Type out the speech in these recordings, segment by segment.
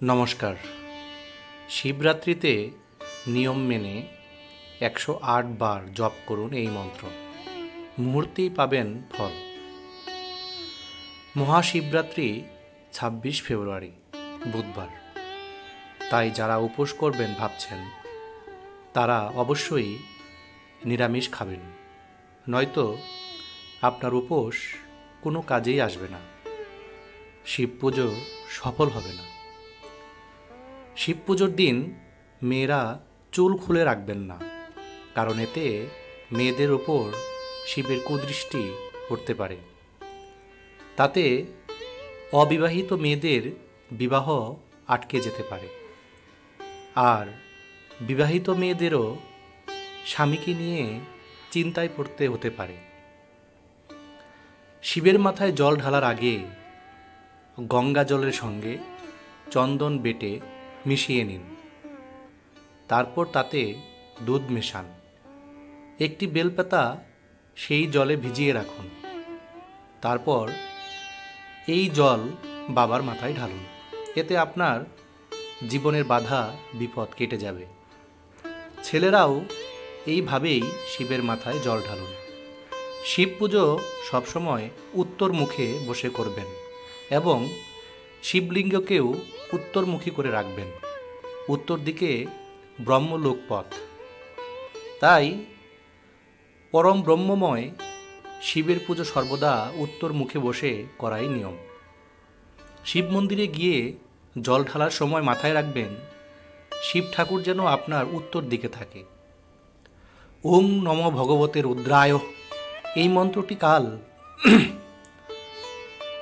নমস্কার। শিবরাত্রিতে নিয়ম মেনে 108 বার জপ করুন এই মন্ত্র, মুহূর্তেই পাবেন ফল। মহাশিবরাত্রি 26 ফেব্রুয়ারি বুধবার, তাই যারা উপোস করবেন ভাবছেন তারা অবশ্যই নিরামিষ খাবেন, নয়তো আপনার উপোস কোনো কাজেই আসবে না, শিব পুজো সফল হবে না। শিব পুজোর দিন মেয়েরা চুল খুলে রাখবেন না, কারণ এতে মেয়েদের ওপর শিবের কুদৃষ্টি পড়তে পারে। তাতে অবিবাহিত মেয়েদের বিবাহ আটকে যেতে পারে, আর বিবাহিত মেয়েদেরও স্বামীকে নিয়ে চিন্তায় পড়তে হতে পারে। শিবের মাথায় জল ঢালার আগে গঙ্গা জলের সঙ্গে চন্দন বেটে মিশিয়ে নিন, তারপর তাতে দুধ মেশান, একটি বেলপাতা সেই জলে ভিজিয়ে রাখুন, তারপর এই জল বাবার মাথায় ঢালুন। এতে আপনার জীবনের বাধা বিপদ কেটে যাবে। ছেলেরাও এইভাবেই শিবের মাথায় জল ঢালুন। শিব পুজো সবসময় উত্তর মুখে বসে করবেন এবং শিবলিঙ্গকেও উত্তরমুখী করে রাখবেন। উত্তর দিকে ব্রহ্মলোক পথ, তাই পরম ব্রহ্মময় শিবের পুজো সর্বদা উত্তর মুখে বসে করাই নিয়ম। শিব মন্দিরে গিয়ে জল ঢালার সময় মাথায় রাখবেন শিব ঠাকুর যেন আপনার উত্তর দিকে থাকে। ওং নমো ভগবতে রুদ্রায়, এই মন্ত্রটি কাল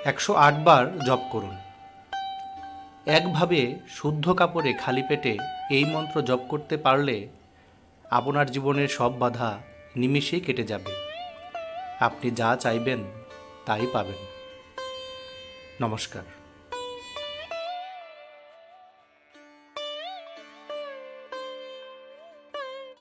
108 বার জপ করুন। একভাবে শুদ্ধ কাপড়ে খালি পেটে এই মন্ত্র জপ করতে পারলে আপনার জীবনের সব বাধা নিমিষেই কেটে যাবে। আপনি যা চাইবেন তাই পাবেন। নমস্কার।